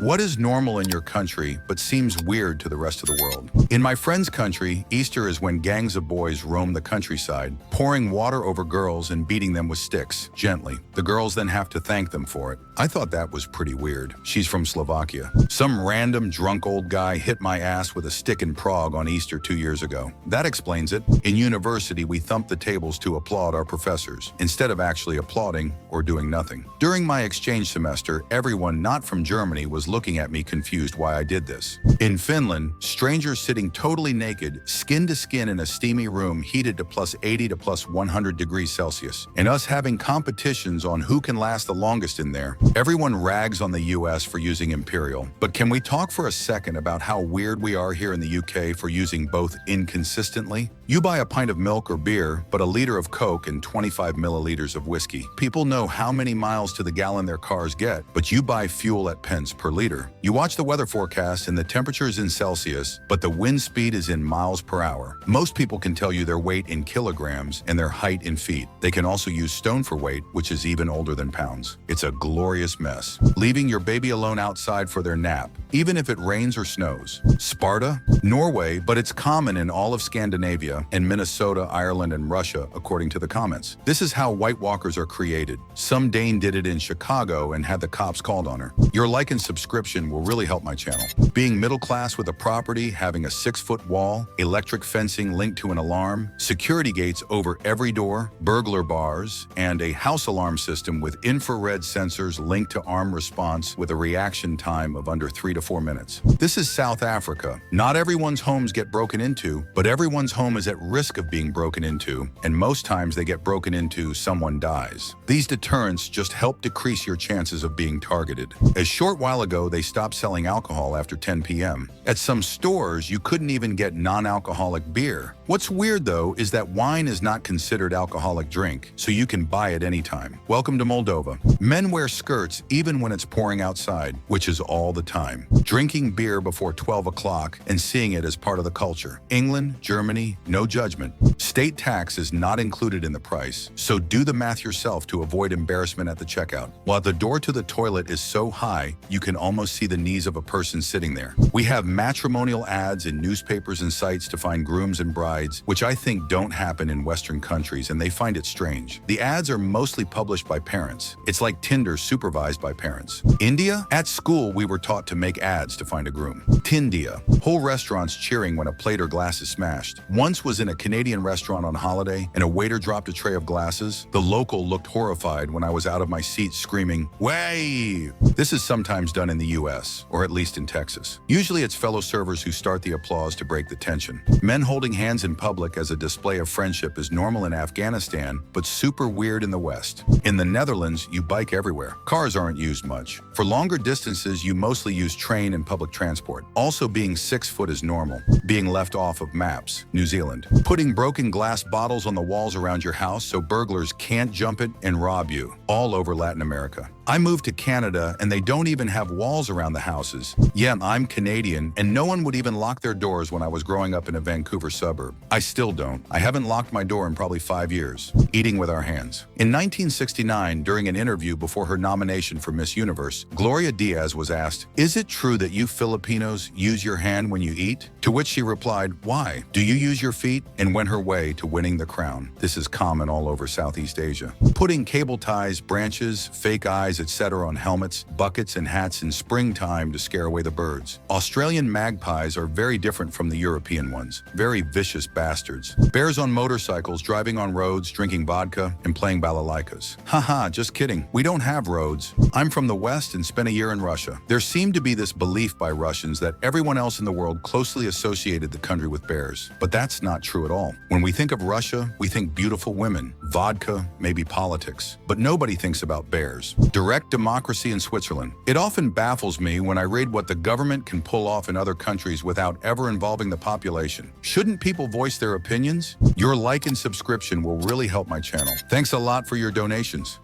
What is normal in your country but seems weird to the rest of the world? In my friend's country, Easter is when gangs of boys roam the countryside, pouring water over girls and beating them with sticks, gently. The girls then have to thank them for it. I thought that was pretty weird. She's from Slovakia. Some random drunk old guy hit my ass with a stick in Prague on Easter 2 years ago. That explains it. In university, we thumped the tables to applaud our professors, instead of actually applauding or doing nothing. During my exchange semester, everyone not from Germany was looking at me confused why I did this. In Finland, strangers sitting totally naked, skin to skin in a steamy room heated to plus 80 to plus 100 degrees Celsius, and us having competitions on who can last the longest in there. Everyone rags on the US for using Imperial, but can we talk for a second about how weird we are here in the UK for using both inconsistently? You buy a pint of milk or beer, but a liter of Coke and 25 milliliters of whiskey. People know how many miles to the gallon their cars get, but you buy fuel at pence per liter. You watch the weather forecast and the temperature is in Celsius, but the wind speed is in miles per hour. Most people can tell you their weight in kilograms and their height in feet. They can also use stone for weight, which is even older than pounds. It's a glorious mess. Leaving your baby alone outside for their nap, even if it rains or snows. Sparta, Norway, but it's common in all of Scandinavia and Minnesota, Ireland, and Russia, according to the comments. This is how White Walkers are created. Some Dane did it in Chicago and had the cops called on her. Your like and subscription will really help my channel. Being middle class with a property, having a 6-foot wall, electric fencing linked to an alarm, security gates over every door, burglar bars, and a house alarm system with infrared sensors linked to arm response with a reaction time of under 3 to 4 minutes. This is South Africa. Not everyone's homes get broken into, but everyone's home is at risk of being broken into, and most times they get broken into, someone dies. These deterrents just help decrease your chances of being targeted. A short while ago, they stopped selling alcohol after 10 p.m. At some stores, you couldn't even get non-alcoholic beer. What's weird, though, is that wine is not considered alcoholic drink, so you can buy it anytime. Welcome to Moldova. Men wear skirts even when it's pouring outside, which is all the time. Drinking beer before 12 o'clock and seeing it as part of the culture. England, Germany, no judgment. State tax is not included in the price, so do the math yourself to avoid embarrassment at the checkout. While the door to the toilet is so high, you can almost see the knees of a person sitting there. We have matrimonial ads in newspapers and sites to find grooms and brides, which I think don't happen in Western countries, and they find it strange. The ads are mostly published by parents. It's like Tinder supervised by parents. India? At school, we were taught to make ads to find a groom. Tindia. Whole restaurants cheering when a plate or glass is smashed. Once was in a Canadian restaurant on holiday, and a waiter dropped a tray of glasses. The local looked horrified when I was out of my seat screaming, "Way!" This is sometimes done in the US, or at least in Texas. Usually it's fellow servers who start the applause to break the tension. Men holding hands in public as a display of friendship is normal in Afghanistan, but super weird in the West. In the Netherlands, you bike everywhere. Cars aren't used much. For longer distances, you mostly use train and public transport. Also, being 6 foot is normal. Being left off of maps. New Zealand. Putting broken glass bottles on the walls around your house so burglars can't jump it and rob you. All over Latin America. I moved to Canada and they don't even have walls around the houses. Yeah, I'm Canadian and no one would even lock their doors when I was growing up in a Vancouver suburb. I still don't. I haven't locked my door in probably 5 years. Eating with our hands. In 1969, during an interview before her nomination for Miss Universe, Gloria Diaz was asked, "Is it true that you Filipinos use your hand when you eat?" To which she replied, "Why? Do you use your feet?" and went her way to winning the crown. This is common all over Southeast Asia. Putting cable ties, branches, fake eyes, etc. on helmets, buckets, and hats in springtime to scare away the birds. Australian magpies are very different from the European ones. Very vicious bastards. Bears on motorcycles driving on roads, drinking vodka, and playing balalaikas. Haha, just kidding. We don't have roads. I'm from the West and spent a year in Russia. There seemed to be this belief by Russians that everyone else in the world closely associated the country with bears. But that's not true at all. When we think of Russia, we think beautiful women, vodka, maybe politics. But nobody thinks about bears. Direct democracy in Switzerland. It often baffles me when I read what the government can pull off in other countries without ever involving the population. Shouldn't people voice their opinions? Your like and subscription will really help my channel. Thanks a lot for your donations.